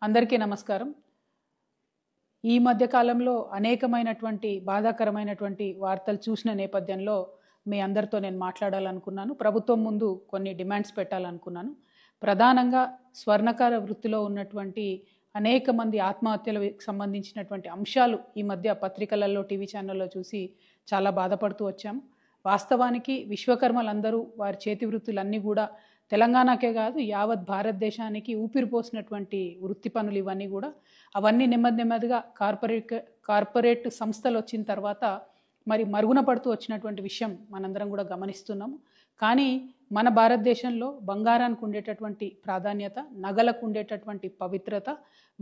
అందరికీ నమస్కారం. ఈ మధ్య కాలంలో అనేకమైనటువంటి బాధాకరమైనటువంటి వార్తలు చూసిన నేపథ్యంలో మీ అందరితో నేను మాట్లాడాలనుకున్నాను. ప్రభుత్వం ముందు కొన్ని డిమాండ్స్ పెట్టాలనుకున్నాను. ప్రధానంగా స్వర్ణకార వృత్తిలో ఉన్నటువంటి అనేక మంది ఆత్మహత్యలకు సంబంధించినటువంటి అంశాలు ఈ మధ్య పత్రికలలో, టీవీ ఛానల్లో చూసి చాలా బాధపడుతూ వచ్చాము. వాస్తవానికి విశ్వకర్మలందరూ వారి చేతి వృత్తులన్నీ కూడా తెలంగాణకే కాదు యావత్ భారతదేశానికి ఊపిరిపోసినటువంటి వృత్తి పనులు ఇవన్నీ కూడా. అవన్నీ నెమ్మదిగా కార్పొరేట్ సంస్థలు వచ్చిన తర్వాత మరి మరుగున పడుతూ వచ్చినటువంటి విషయం మనందరం కూడా గమనిస్తున్నాము. కానీ మన భారతదేశంలో బంగారానికి ఉండేటటువంటి ప్రాధాన్యత, నగలకు ఉండేటటువంటి పవిత్రత,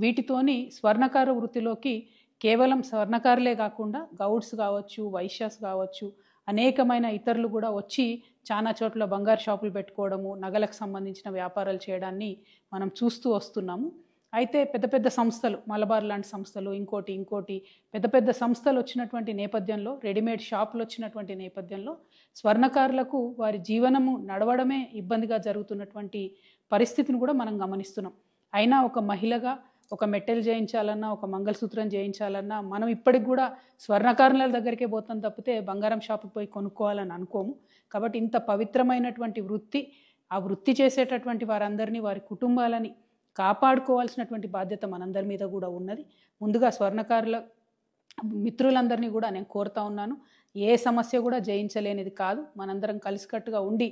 వీటితోని స్వర్ణకార వృత్తిలోకి కేవలం స్వర్ణకారులే కాకుండా గౌడ్స్ కావచ్చు, వైశ్యాస్ కావచ్చు, అనేకమైన ఇతరులు కూడా వచ్చి చాలా చోట్ల బంగారు షాపులు పెట్టుకోవడము, నగలకు సంబంధించిన వ్యాపారాలు చేయడాన్ని మనం చూస్తూ వస్తున్నాము. అయితే పెద్ద పెద్ద సంస్థలు, మలబార్ లాంటి సంస్థలు, ఇంకోటి పెద్ద పెద్ద సంస్థలు వచ్చినటువంటి నేపథ్యంలో, రెడీమేడ్ షాపులు వచ్చినటువంటి నేపథ్యంలో స్వర్ణకారులకు వారి జీవనము నడవడమే ఇబ్బందిగా జరుగుతున్నటువంటి పరిస్థితిని కూడా మనం గమనిస్తున్నాం. అయినా ఒక మహిళగా ఒక మెట్టెలు చేయించాలన్నా, ఒక మంగళసూత్రం చేయించాలన్నా మనం ఇప్పటికి కూడా స్వర్ణకారుల దగ్గరికే పోతాం తప్పితే బంగారం షాపుకి పోయి కొనుక్కోవాలని అనుకోము. కాబట్టి ఇంత పవిత్రమైనటువంటి వృత్తి, ఆ వృత్తి చేసేటటువంటి వారందరినీ, వారి కుటుంబాలని కాపాడుకోవాల్సినటువంటి బాధ్యత మనందరి మీద కూడా ఉన్నది. ముందుగా స్వర్ణకారుల మిత్రులందరినీ కూడా నేను కోరుతా ఉన్నాను, ఏ సమస్య కూడా జయించలేనిది కాదు. మనందరం కలిసికట్టుగా ఉండి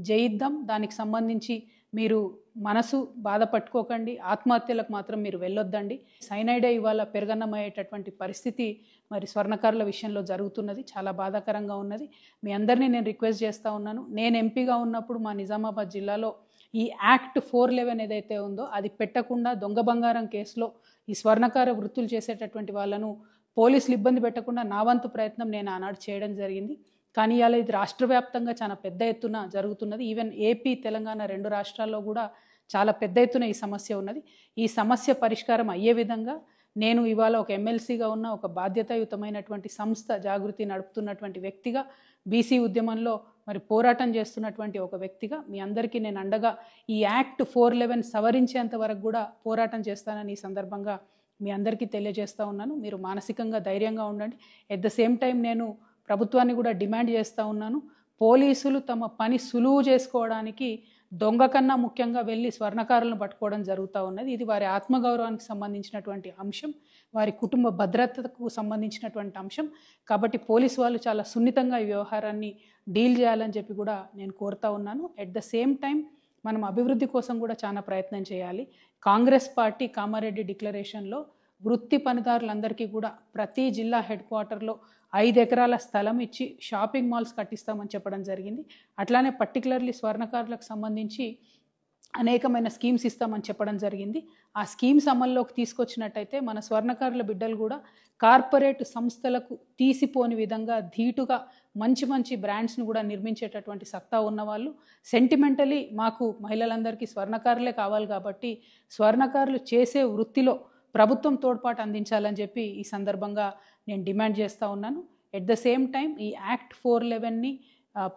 జయిద్దాం. దానికి సంబంధించి మీరు మనసు బాధపట్టుకోకండి, ఆత్మహత్యలకు మాత్రం మీరు వెళ్ళొద్దండి. సైనైడే ఇవాళ పెరగన్నమయ్యేటటువంటి పరిస్థితి మరి స్వర్ణకారుల విషయంలో జరుగుతున్నది. చాలా బాధాకరంగా ఉన్నది. మీ అందరినీ నేను రిక్వెస్ట్ చేస్తూ ఉన్నాను. నేను ఎంపీగా ఉన్నప్పుడు మా నిజామాబాద్ జిల్లాలో ఈ యాక్ట్ 411 ఏదైతే ఉందో అది పెట్టకుండా దొంగ బంగారం కేసులో ఈ స్వర్ణకార వృత్తులు చేసేటటువంటి వాళ్ళను పోలీసులు ఇబ్బంది పెట్టకుండా నా వంతు ప్రయత్నం నేను ఆనాడు చేయడం జరిగింది. కానీ ఇవాళ ఇది రాష్ట్ర వ్యాప్తంగా చాలా పెద్ద ఎత్తున జరుగుతున్నది. ఈవెన్ ఏపీ, తెలంగాణ 2 రాష్ట్రాల్లో కూడా చాలా పెద్ద ఎత్తున ఈ సమస్య ఉన్నది. ఈ సమస్య పరిష్కారం అయ్యే విధంగా నేను ఇవాళ ఒక ఎమ్మెల్సీగా ఉన్న ఒక బాధ్యతాయుతమైనటువంటి సంస్థ జాగృతి నడుపుతున్నటువంటి వ్యక్తిగా, బీసీ ఉద్యమంలో మరి పోరాటం చేస్తున్నటువంటి ఒక వ్యక్తిగా మీ అందరికీ నేను అండగా ఈ యాక్ట్ 411 సవరించేంత వరకు కూడా పోరాటం చేస్తానని ఈ సందర్భంగా మీ అందరికీ తెలియజేస్తూ ఉన్నాను. మీరు మానసికంగా ధైర్యంగా ఉండండి. ఎట్ ద సేమ్ టైం నేను ప్రభుత్వాన్ని కూడా డిమాండ్ చేస్తూ ఉన్నాను, పోలీసులు తమ పని సులువు చేసుకోవడానికి దొంగ కన్నా ముఖ్యంగా వెళ్ళి స్వర్ణకారులను పట్టుకోవడం జరుగుతూ ఉన్నది. ఇది వారి ఆత్మగౌరవానికి సంబంధించినటువంటి అంశం, వారి కుటుంబ భద్రతకు సంబంధించినటువంటి అంశం. కాబట్టి పోలీసు వాళ్ళు చాలా సున్నితంగా ఈ వ్యవహారాన్ని డీల్ చేయాలని చెప్పి కూడా నేను కోరుతా ఉన్నాను. ఎట్ ద సేమ్ టైం మనం అభివృద్ధి కోసం కూడా చాలా ప్రయత్నం చేయాలి. కాంగ్రెస్ పార్టీ కామారెడ్డి డిక్లరేషన్లో వృత్తి పనిదారులందరికీ కూడా ప్రతి జిల్లా హెడ్ క్వార్టర్లో 5 ఎకరాల స్థలం ఇచ్చి షాపింగ్ మాల్స్ కట్టిస్తామని చెప్పడం జరిగింది. అట్లానే పర్టికులర్లీ స్వర్ణకారులకు సంబంధించి అనేకమైన స్కీమ్స్ ఇస్తామని చెప్పడం జరిగింది. ఆ స్కీమ్స్ అమల్లోకి తీసుకొచ్చినట్టయితే మన స్వర్ణకారుల బిడ్డలు కూడా కార్పొరేట్ సంస్థలకు తీసిపోని విధంగా ధీటుగా మంచి బ్రాండ్స్ని కూడా నిర్మించేటటువంటి సత్తా ఉన్నవాళ్ళు. సెంటిమెంటలీ మాకు మహిళలందరికీ స్వర్ణకారులే కావాలి కాబట్టి స్వర్ణకారులు చేసే వృత్తిలో ప్రభుత్వం తోడ్పాటు అందించాలని చెప్పి ఈ సందర్భంగా నేను డిమాండ్ చేస్తూ ఉన్నాను. ఎట్ ద సేమ్ టైం ఈ యాక్ట్ 411ని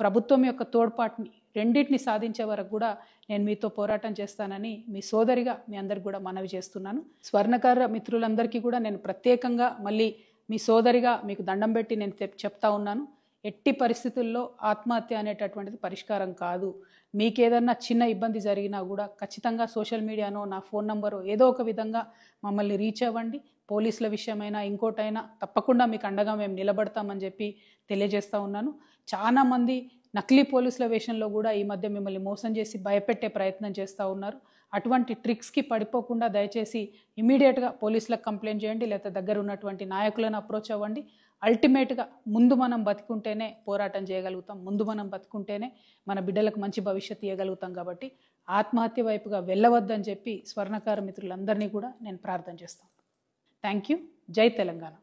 ప్రభుత్వం యొక్క తోడ్పాటుని రెండింటిని సాధించే వరకు కూడా నేను మీతో పోరాటం చేస్తానని మీ సోదరిగా మీ అందరికి కూడా మనవి చేస్తున్నాను. స్వర్ణకార మిత్రులందరికీ కూడా నేను ప్రత్యేకంగా మళ్ళీ మీ సోదరిగా మీకు దండం పెట్టి నేను చెప్తా ఉన్నాను, ఎట్టి పరిస్థితుల్లో ఆత్మహత్య అనేటటువంటిది పరిష్కారం కాదు. మీకు ఏదన్నా చిన్న ఇబ్బంది జరిగినా కూడా ఖచ్చితంగా సోషల్ మీడియానో, నా ఫోన్ నంబరో ఏదో ఒక విధంగా మమ్మల్ని రీచ్ అవ్వండి. పోలీసుల విషయమైనా ఇంకోటైనా తప్పకుండా మీకు అండగా మేము నిలబడతామని చెప్పి తెలియజేస్తూ ఉన్నాను. చాలామంది నకిలీ పోలీసుల వేషంలో కూడా ఈ మధ్య మిమ్మల్ని మోసం చేసి భయపెట్టే ప్రయత్నం చేస్తూ ఉన్నారు. అటువంటి ట్రిక్స్కి పడిపోకుండా దయచేసి ఇమీడియట్గా పోలీసులకు కంప్లైంట్ చేయండి, లేకపోతే దగ్గర ఉన్నటువంటి నాయకులను అప్రోచ్ అవ్వండి. అల్టిమేట్గా ముందు మనం బతుకుంటేనే పోరాటం చేయగలుగుతాం, ముందు మనం బతుకుంటేనే మన బిడ్డలకు మంచి భవిష్యత్తు ఇవ్వగలుగుతాం. కాబట్టి ఆత్మహత్య వైపుగా వెళ్ళవద్దని చెప్పి స్వర్ణకార మిత్రులందరినీ కూడా నేను ప్రార్థన చేస్తాను. Thank you. జై తెలంగాణ.